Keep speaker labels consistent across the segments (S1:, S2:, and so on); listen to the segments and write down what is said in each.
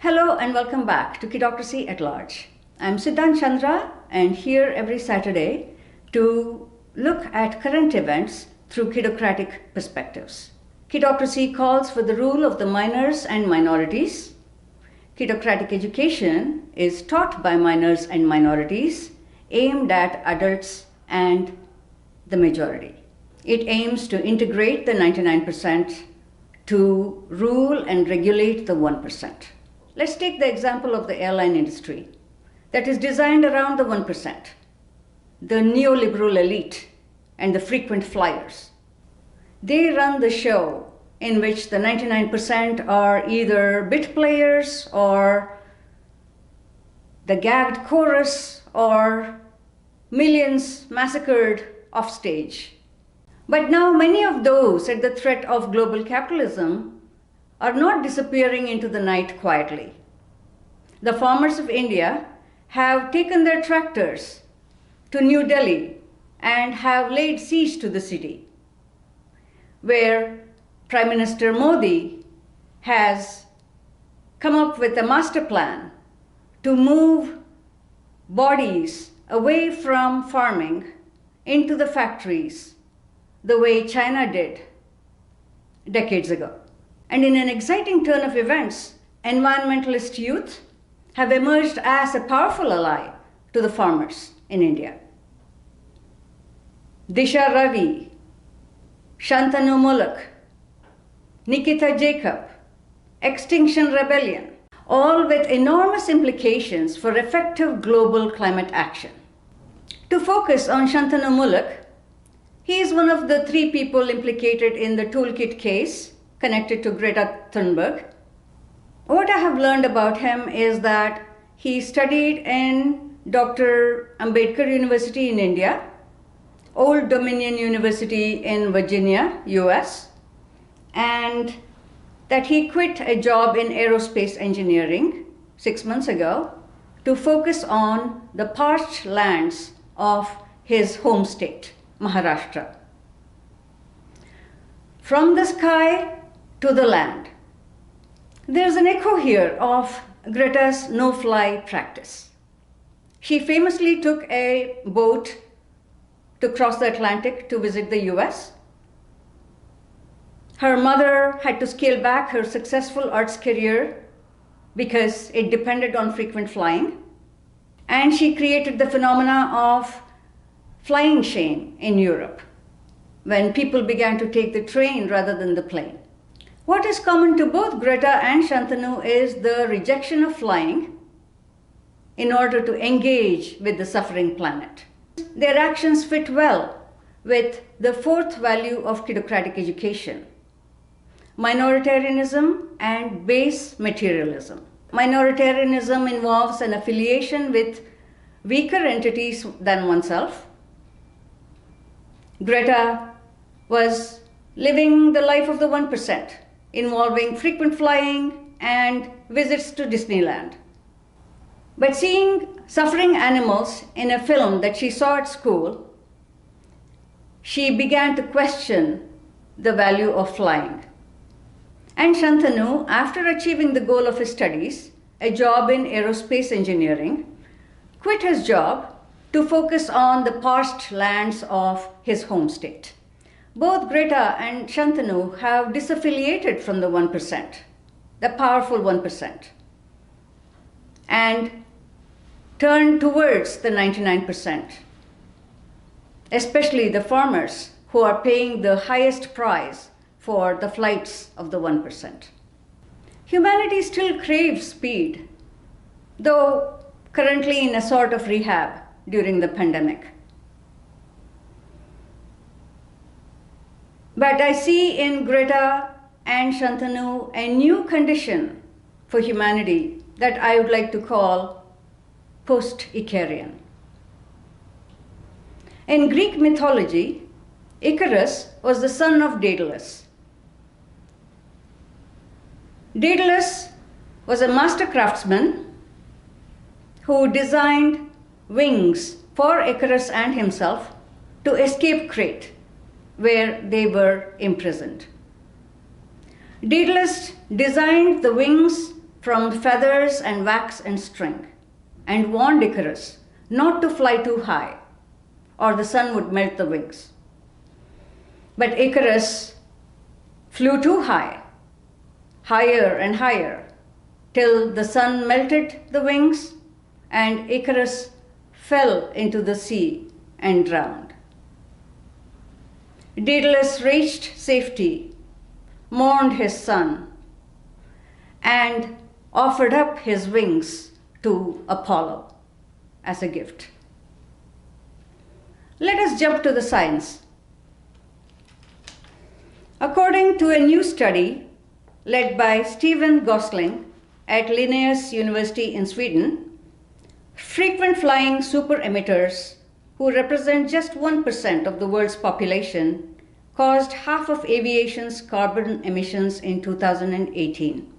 S1: Hello and welcome back to Kidocracy at Large. I'm Siddhan Chandra and here every Saturday to look at current events through kidocratic perspectives. Kidocracy calls for the rule of the minors and minorities. Kidocratic education is taught by minors and minorities, aimed at adults and the majority. It aims to integrate the 99% to rule and regulate the 1%. Let's take the example of the airline industry that is designed around the 1%, the neoliberal elite and the frequent flyers. They run the show in which the 99% are either bit players or the gagged chorus or millions massacred off stage. But now many of those at the threat of global capitalism are not disappearing into the night quietly. The farmers of India have taken their tractors to New Delhi and have laid siege to the city, where Prime Minister Modi has come up with a master plan to move bodies away from farming into the factories the way China did decades ago. And in an exciting turn of events, environmentalist youth have emerged as a powerful ally to the farmers in India. Disha Ravi, Shantanu Mulak, Nikita Jacob, Extinction Rebellion, all with enormous implications for effective global climate action. To focus on Shantanu Mulak, he is one of the 3 people implicated in the toolkit case connected to Greta Thunberg. What I have learned about him is that he studied in Dr. Ambedkar University in India, Old Dominion University in Virginia, US, and that he quit a job in aerospace engineering 6 months ago to focus on the parched lands of his home state, Maharashtra. From the sky to the land. There's an echo here of Greta's no-fly practice. She famously took a boat to cross the Atlantic to visit the US. Her mother had to scale back her successful arts career because it depended on frequent flying. And she created the phenomena of flying shame in Europe when people began to take the train rather than the plane. What is common to both Greta and Shantanu is the rejection of flying in order to engage with the suffering planet. Their actions fit well with the 4th value of kidocratic education: minoritarianism and base materialism. Minoritarianism involves an affiliation with weaker entities than oneself. Greta was living the life of the 1%, involving frequent flying and visits to Disneyland. But seeing suffering animals in a film that she saw at school, she began to question the value of flying. And Shantanu, after achieving the goal of his studies, a job in aerospace engineering, quit his job to focus on the parched lands of his home state. Both Greta and Shantanu have disaffiliated from the 1%, the powerful 1%, and turned towards the 99%, especially the farmers who are paying the highest price for the flights of the 1%. Humanity still craves speed, though currently in a sort of rehab during the pandemic. But I see in Greta and Shantanu a new condition for humanity that I would like to call post-Icarian. In Greek mythology, Icarus was the son of Daedalus. Daedalus was a master craftsman who designed wings for Icarus and himself to escape Crete, where they were imprisoned. Daedalus designed the wings from feathers and wax and string, and warned Icarus not to fly too high, or the sun would melt the wings. But Icarus flew too high, higher and higher, till the sun melted the wings and Icarus fell into the sea and drowned. Daedalus reached safety, mourned his son, and offered up his wings to Apollo as a gift. Let us jump to the science. According to a new study led by Stephen Gosling at Linnaeus University in Sweden, frequent flying super emitters, who represent just 1% of the world's population, caused half of aviation's carbon emissions in 2018.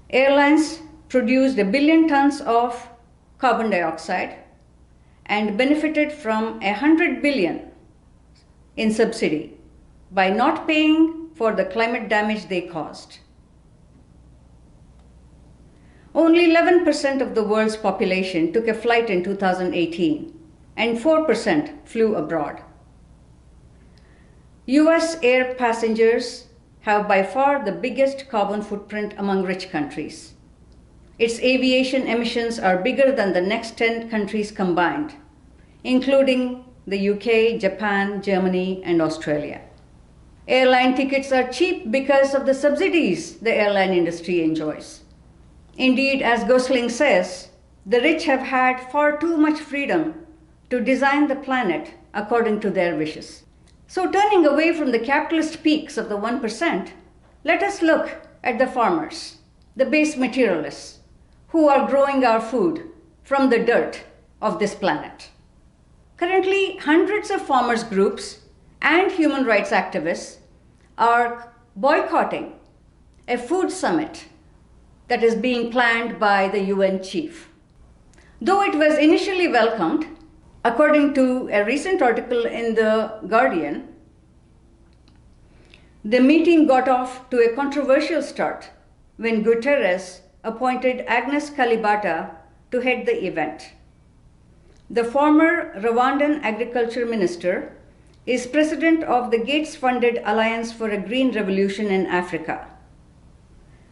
S1: Airlines produced 1 billion tons of carbon dioxide and benefited from 100 billion in subsidy by not paying for the climate damage they caused. Only 11% of the world's population took a flight in 2018, and 4% flew abroad. US air passengers have by far the biggest carbon footprint among rich countries. Its aviation emissions are bigger than the next 10 countries combined, including the UK, Japan, Germany, and Australia. Airline tickets are cheap because of the subsidies the airline industry enjoys. Indeed, as Gosling says, the rich have had far too much freedom to design the planet according to their wishes. So, turning away from the capitalist peaks of the 1%, let us look at the farmers, the base materialists, who are growing our food from the dirt of this planet. Currently, hundreds of farmers' groups and human rights activists are boycotting a food summit that is being planned by the UN chief. Though it was initially welcomed, according to a recent article in The Guardian, the meeting got off to a controversial start when Guterres appointed Agnes Kalibata to head the event. The former Rwandan agriculture minister is president of the Gates-funded Alliance for a Green Revolution in Africa,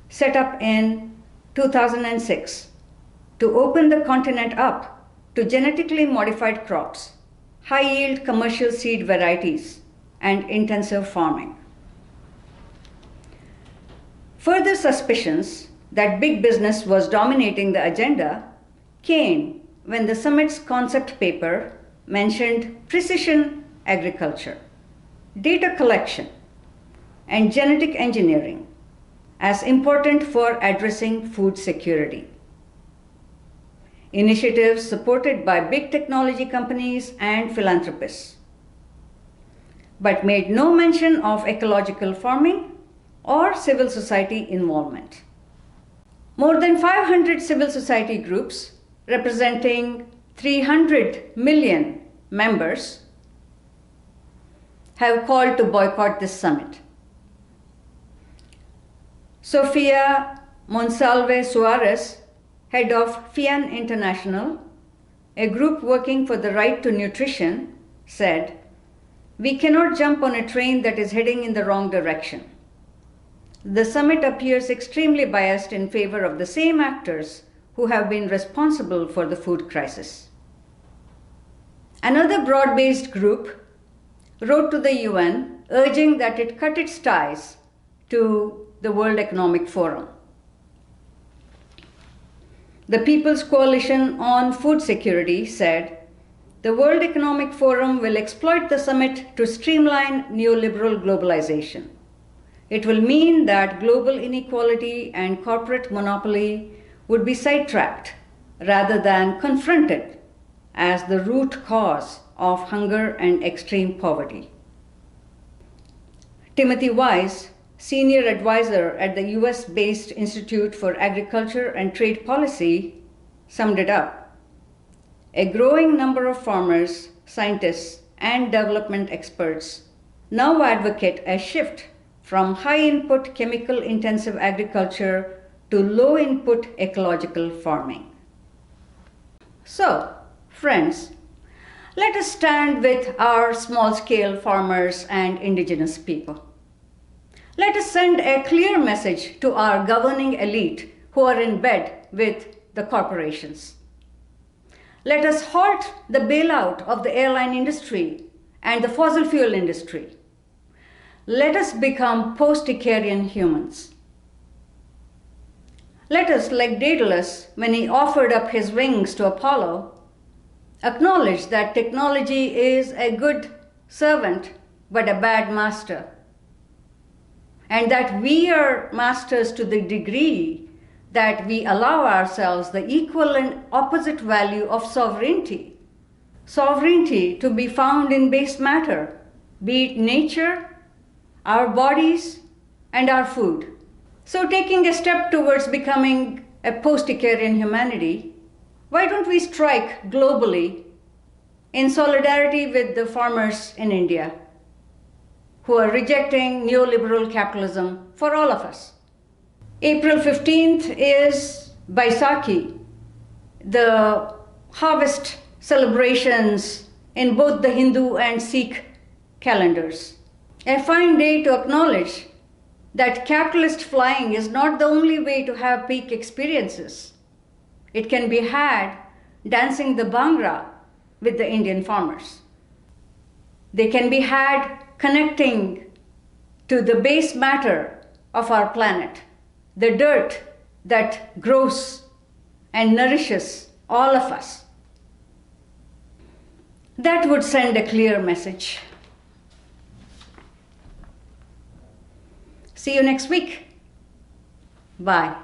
S1: set up in 2006 to open the continent up to genetically modified crops, high-yield commercial seed varieties, and intensive farming. Further suspicions that big business was dominating the agenda came when the summit's concept paper mentioned precision agriculture, data collection, and genetic engineering as important for addressing food security. Initiatives supported by big technology companies and philanthropists, but made no mention of ecological farming or civil society involvement. More than 500 civil society groups representing 300 million members have called to boycott this summit. Sofia Monsalve Suarez, head of FIAN International, a group working for the right to nutrition, said, "We cannot jump on a train that is heading in the wrong direction. The summit appears extremely biased in favor of the same actors who have been responsible for the food crisis." Another broad-based group wrote to the UN urging that it cut its ties to the World Economic Forum. The People's Coalition on Food Security said, "The World Economic Forum will exploit the summit to streamline neoliberal globalization. It will mean that global inequality and corporate monopoly would be sidetracked rather than confronted as the root cause of hunger and extreme poverty." Timothy Wise, senior advisor at the US-based Institute for Agriculture and Trade Policy, summed it up. "A growing number of farmers, scientists, and development experts now advocate a shift from high input chemical intensive agriculture to low input ecological farming. So, friends, let us stand with our small scale farmers and indigenous people. Let us send a clear message to our governing elite who are in bed with the corporations. Let us halt the bailout of the airline industry and the fossil fuel industry. Let us become post-Icarian humans. Let us, like Daedalus, when he offered up his wings to Apollo, acknowledge that technology is a good servant but a bad master, and that we are masters to the degree that we allow ourselves the equal and opposite value of sovereignty. Sovereignty to be found in base matter, be it nature, our bodies, and our food. So taking a step towards becoming a post-Icarian humanity, why don't we strike globally in solidarity with the farmers in India who are rejecting neoliberal capitalism for all of us? April 15th is Baisakhi, the harvest celebrations in both the Hindu and Sikh calendars. A fine day to acknowledge that capitalist flying is not the only way to have peak experiences. It can be had dancing the Bhangra with the Indian farmers. They can be had connecting to the base matter of our planet, the dirt that grows and nourishes all of us. That would send a clear message. See you next week. Bye.